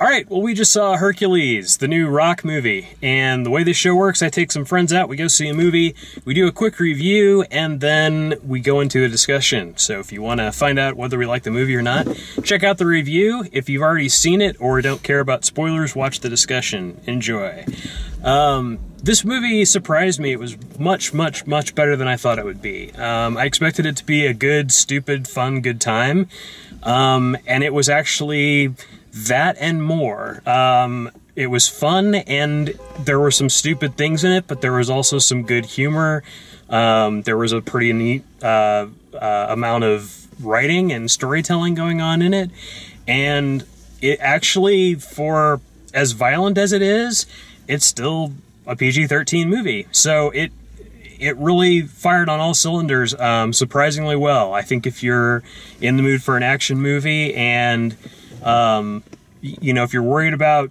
All right, well, we just saw Hercules, the new Rock movie, and the way this show works, I take some friends out, we go see a movie, we do a quick review, and then we go into a discussion. So if you want to find out whether we like the movie or not, check out the review. If you've already seen it or don't care about spoilers, watch the discussion. Enjoy. This movie surprised me. It was much, much, much better than I thought it would be. I expected it to be a good, stupid, fun, good time, and it was actually that and more. It was fun, and there were some stupid things in it, but there was also some good humor. There was a pretty neat amount of writing and storytelling going on in it, and it actually, for as violent as it is, it's still a PG-13 movie. So it really fired on all cylinders surprisingly well. I think if you're in the mood for an action movie and you know, if you're worried about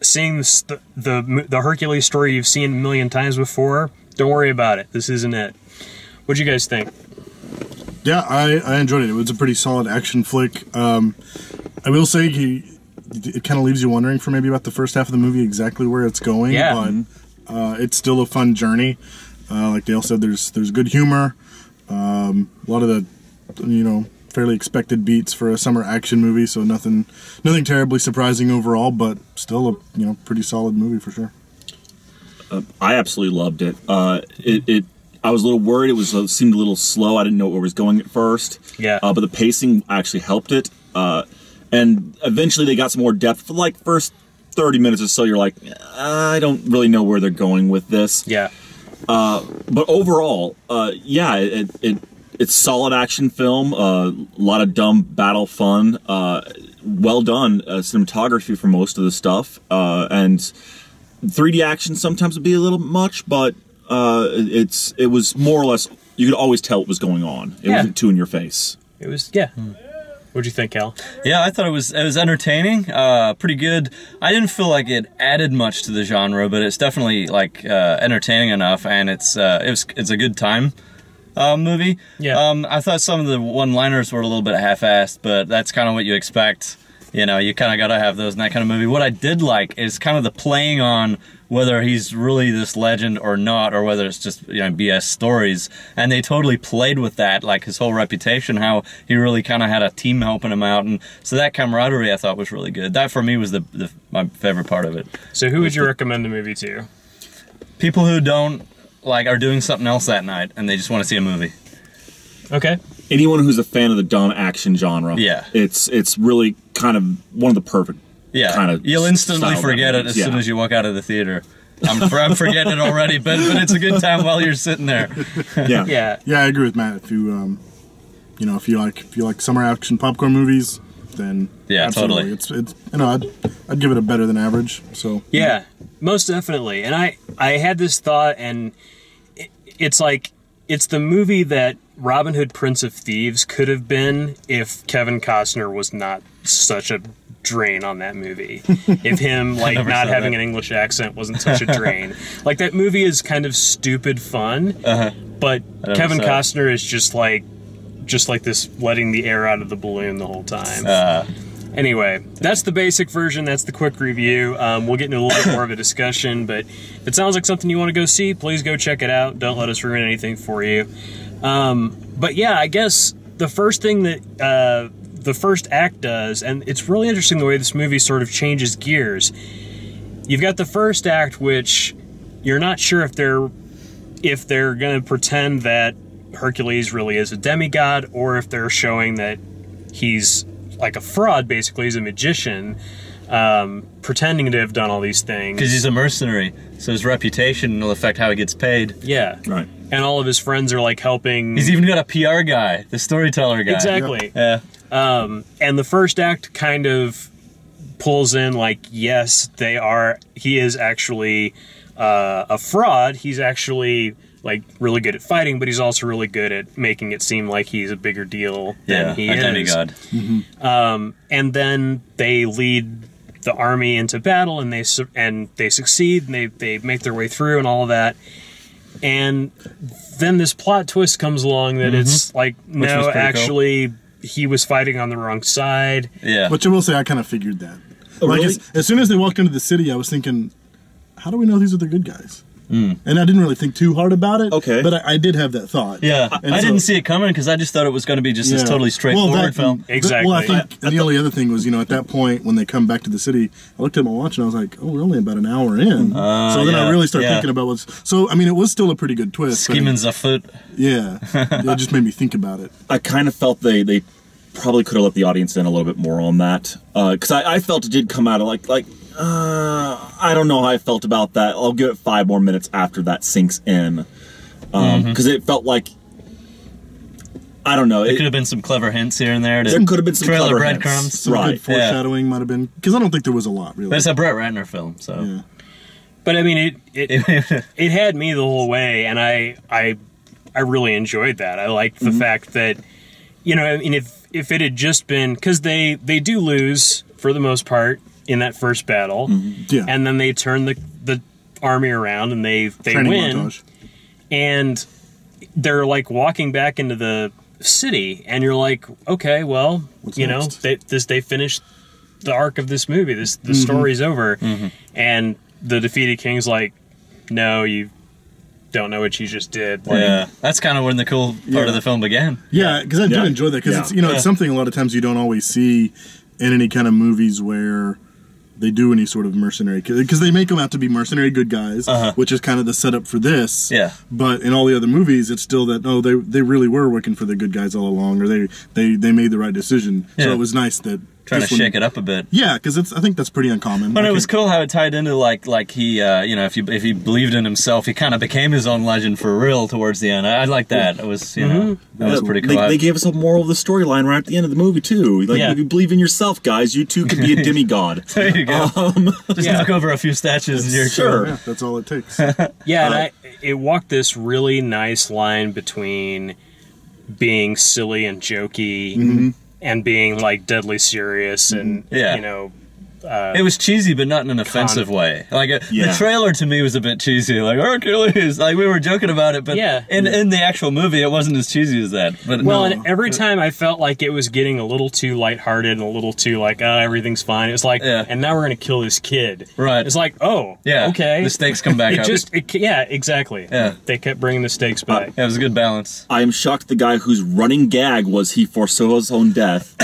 seeing the Hercules story you've seen a million times before, don't worry about it. This isn't it. What'd you guys think? Yeah, I enjoyed it. It was a pretty solid action flick. I will say it kind of leaves you wondering for maybe about the first half of the movie exactly where it's going. Yeah. But it's still a fun journey. Like Dale said, there's good humor. A lot of the, you know, fairly expected beats for a summer action movie, so nothing terribly surprising overall, but still a pretty solid movie for sure. I absolutely loved it. I was a little worried. It seemed a little slow. I didn't know where it was going at first. Yeah. But the pacing actually helped it. And eventually they got some more depth. For like first 30 minutes or so, you're like, I don't really know where they're going with this. Yeah. But overall, yeah, it's solid action film. A lot of dumb battle fun. Well done cinematography for most of the stuff. And 3D action sometimes would be a little much, but it was more or less, you could always tell what was going on. It wasn't too in your face. It was, yeah. What'd you think, Cal? Yeah, I thought it was entertaining, pretty good. I didn't feel like it added much to the genre, but it's definitely like entertaining enough, and it's a good time movie. Yeah. I thought some of the one-liners were a little bit half-assed, but that's kind of what you expect. You know, you kind of got to have those in that kind of movie. What I did like is kind of the playing on whether he's really this legend or not, or whether it's just, you know, BS stories. And they totally played with that, like his whole reputation, how he really kind of had a team helping him out. And so that camaraderie I thought was really good. That for me was my favorite part of it. So who would you recommend the movie to? People who don't, like, are doing something else that night and they just want to see a movie. Okay. Anyone who's a fan of the dumb action genre. Yeah. It's really kind of one of the perfect kind of you'll instantly forget it as soon as you walk out of the theater. I'm forgetting it already, but it's a good time while you're sitting there. Yeah. I agree with Matt. If you if you like summer action popcorn movies, then absolutely. Totally. It's I'd give it a better than average. So yeah, most definitely. And I had this thought, and it's like, it's the movie that Robin Hood, Prince of Thieves could have been if Kevin Costner was not such a drain on that movie. If him like not having an English accent wasn't such a drain. Like, that movie is kind of stupid fun, but Kevin Costner is just like this, letting the air out of the balloon the whole time. Anyway, that's the basic version. That's the quick review. We'll get into a little bit more of a discussion, but if it sounds like something you want to go see, please go check it out. Don't let us ruin anything for you. But yeah, I guess the first thing that the first act does, and it's really interesting the way this movie sort of changes gears. You've got the first act, which you're not sure if they're going to pretend that Hercules really is a demigod, or if they're showing that he's like a fraud, basically. He's a magician, pretending to have done all these things. Because he's a mercenary, so his reputation will affect how he gets paid. Yeah. Right. And all of his friends are like helping. He's even got a PR guy, the storyteller guy. Exactly. Yeah. And the first act kind of pulls in like, yes, he is actually a fraud. He's actually like really good at fighting, but he's also really good at making it seem like he's a bigger deal than he is. Demigod. Mm-hmm. And then they lead the army into battle, and they succeed, and they make their way through and all of that. And then this plot twist comes along that it's like, no, actually, he was fighting on the wrong side. Yeah. Which I will say, I kind of figured that. Oh, Like really? as soon as they walked into the city, I was thinking, how do we know these are the good guys? And I didn't really think too hard about it. Okay. But I did have that thought. Yeah, And I so- didn't see it coming because I just thought it was going to be just this Yeah. totally straightforward film. Exactly. Well, I think and the only other thing was, at that point when they come back to the city, I looked at my watch and I was like, "Oh, we're only about an hour in." So then I yeah, really started yeah. thinking about what's. So I mean, it was still a pretty good twist. but Scheming's afoot. yeah, it just made me think about it. I kind of felt they probably could have let the audience in a little bit more on that, because I felt it did come out of like I don't know how I felt about that. I'll give it 5 more minutes after that sinks in, because it felt like, I don't know. There could have been some clever hints here and there. There could have been some trailer clever breadcrumbs. hints. Some Right. good foreshadowing might have been, because I don't think there was a lot really. But it's a Brett Ratner film, so. yeah. But I mean, it had me the whole way, and I really enjoyed that. I liked the fact that, I mean, if it had just been, because they do lose for the most part in that first battle, Yeah. and then they turn the army around and they Training win, montage. and they're like walking back into the city, and you're like, okay, well, What's they next? they finished the arc of this movie. The story's over, and the defeated king's like, no, you don't know what you just did. Like, Yeah, that's kind of when the cool part of the film began. Yeah, because I did enjoy that, because it's Yeah. it's something a lot of times you don't always see in any kind of movies where they do any sort of mercenary, because they make them out to be mercenary good guys, which is kind of the setup for this. Yeah. But in all the other movies, it's still that they really were working for the good guys all along, or they made the right decision. So Yeah. it was nice that Trying to shake it up a bit. Yeah, because I think that's pretty uncommon. But it was cool how it tied into like he if he believed in himself, he kind of became his own legend for real towards the end. I like that. It was that was pretty cool. They gave us a moral of the storyline right at the end of the movie too. Like, if you believe in yourself, guys, you too could be a demigod. There you go. Just knock over a few statues and you're Sure. Yeah, that's all it takes. and it walked this really nice line between being silly and jokey and being like deadly serious and Yeah. It was cheesy, but not in an offensive way. Like the trailer to me was a bit cheesy, like Hercules. Like we were joking about it, but in the actual movie, it wasn't as cheesy as that. But and every time I felt like it was getting a little too lighthearted and a little too like, everything's fine. It was like, and now we're gonna kill this kid. Right. It's like, okay. The stakes come back up. Exactly. Yeah. They kept bringing the stakes back. Yeah, it was a good balance. I am shocked the guy whose running gag was he foresaw his own death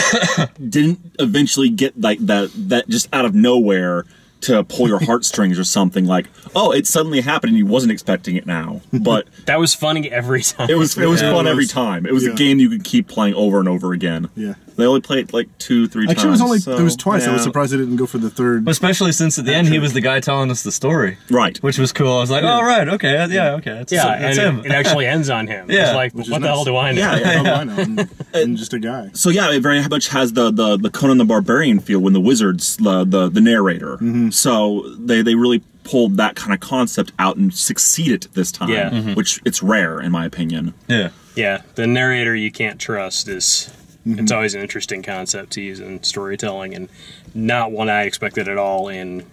didn't eventually get like that just out of nowhere to pull your heartstrings or something, like, oh, it suddenly happened and he wasn't expecting it now. But that was funny every time. it was fun every time. It was a game you could keep playing over and over again. Yeah. They only played like 2-3 times. Actually, it was twice. I was surprised they didn't go for the third. Especially since at the end he was the guy telling us the story, Right. which was cool. I was like, oh right, okay, okay, that's and him. it actually ends on him. Yeah. It's like, Which is what the nice. hell do I know? Yeah, I know. I'm just a guy. So yeah, it very much has the Conan the Barbarian feel when the wizard's the narrator. So they really pulled that kind of concept out and succeeded this time, Yeah. which it's rare in my opinion. Yeah. Yeah, the narrator you can't trust is it's always an interesting concept to use in storytelling, and not one I expected at all in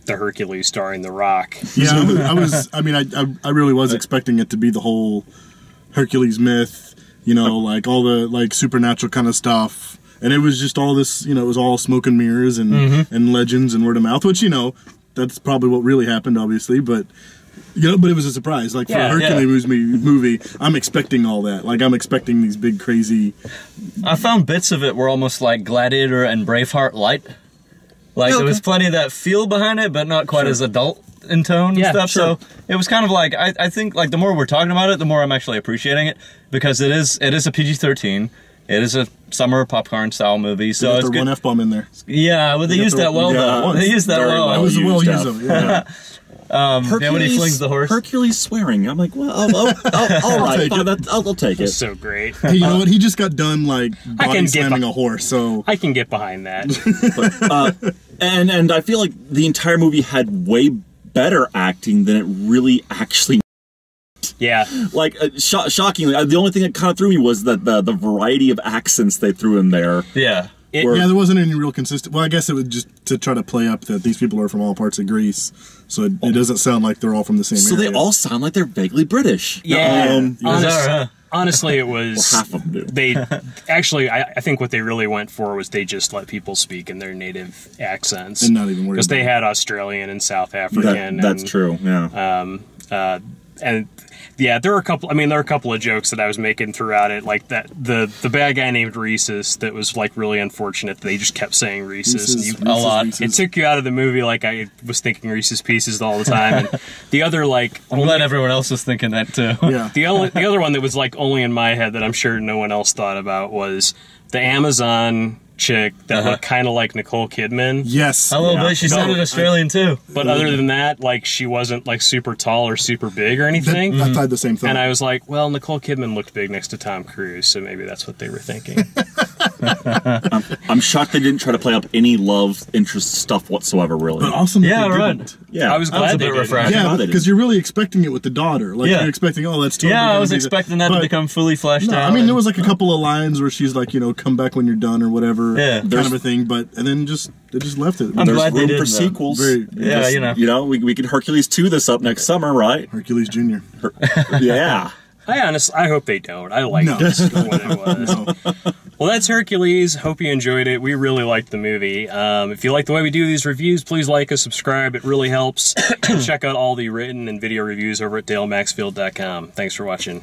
the Hercules starring The Rock. Yeah, I really was expecting it to be the whole Hercules myth, like all the like supernatural kind of stuff. And it was just all this, it was all smoke and mirrors and legends and word of mouth, which, that's probably what really happened, obviously, but but it was a surprise. Like for a Hercules movie, I'm expecting all that. Like I'm expecting these big crazy. I found bits of it were almost like Gladiator and Braveheart light. Like there was plenty of that feel behind it, but not quite as adult in tone and stuff. So it was kind of like I think like the more we're talking about it, the more I'm actually appreciating it, because it is a PG-13. It is a summer popcorn style movie, so it's good. One F-bomb in there. Yeah, well they used that well though. They used that well. It was well used. Yeah. When he flings the horse. Hercules swearing. I'm like, well, all right, I'll take it. So great. Hey, you know what? He just got done like body slamming get a horse, so I can get behind that. And I feel like the entire movie had way better acting than it really actually. Yeah. Like shockingly, the only thing that kind of threw me was that the variety of accents they threw in there. Yeah. there wasn't any real consistent. Well, I guess it was just to try to play up that these people are from all parts of Greece, so it doesn't sound like they're all from the same area. So they all sound like they're vaguely British. Yeah. Honestly, it was Half of them do. they actually. I think what they really went for was they just let people speak in their native accents, And not even worry because they about had Australian and South African. That's and, true. Yeah. And yeah, there were a couple. I mean, there were a couple of jokes that I was making throughout it, like that the bad guy named Reese's. That was like really unfortunate. They just kept saying Reese's. And you, A lot. it took you out of the movie. Like I was thinking Reese's Pieces all the time. And the other like I'm glad everyone else was thinking that too. Yeah. the other one that was like only in my head that I'm sure no one else thought about was the Amazon chick that looked kind of like Nicole Kidman. Yes. A little bit. She No, sounded Australian too. But other than that, like she wasn't like super tall or super big or anything. I thought the same thing. And I was like, well, Nicole Kidman looked big next to Tom Cruise, so maybe that's what they were thinking. I'm shocked they didn't try to play up any love interest stuff whatsoever. Really. But awesome. that Yeah, they right. didn't. Yeah. I was That was glad a they bit did. refreshing. glad Yeah, they because did. you're really expecting it with the daughter. Like Yeah. you're expecting, oh, that's totally Yeah, I gonna was be expecting that to but- become fully fleshed No, out. I mean there was like a couple of lines where she's like, come back when you're done or whatever, Yeah. kind of a thing. But and then they just left it. I'm There's glad they room did, for though. sequels. Very- Yeah, you know. we could Hercules 2 this up next summer, right? Hercules Jr. Yeah. I hope they don't. I liked No. this for what it was. Well, that's Hercules. Hope you enjoyed it. We really liked the movie. If you like the way we do these reviews, please like us, subscribe. It really helps. And check out all the written and video reviews over at dalemaxfield.com. Thanks for watching.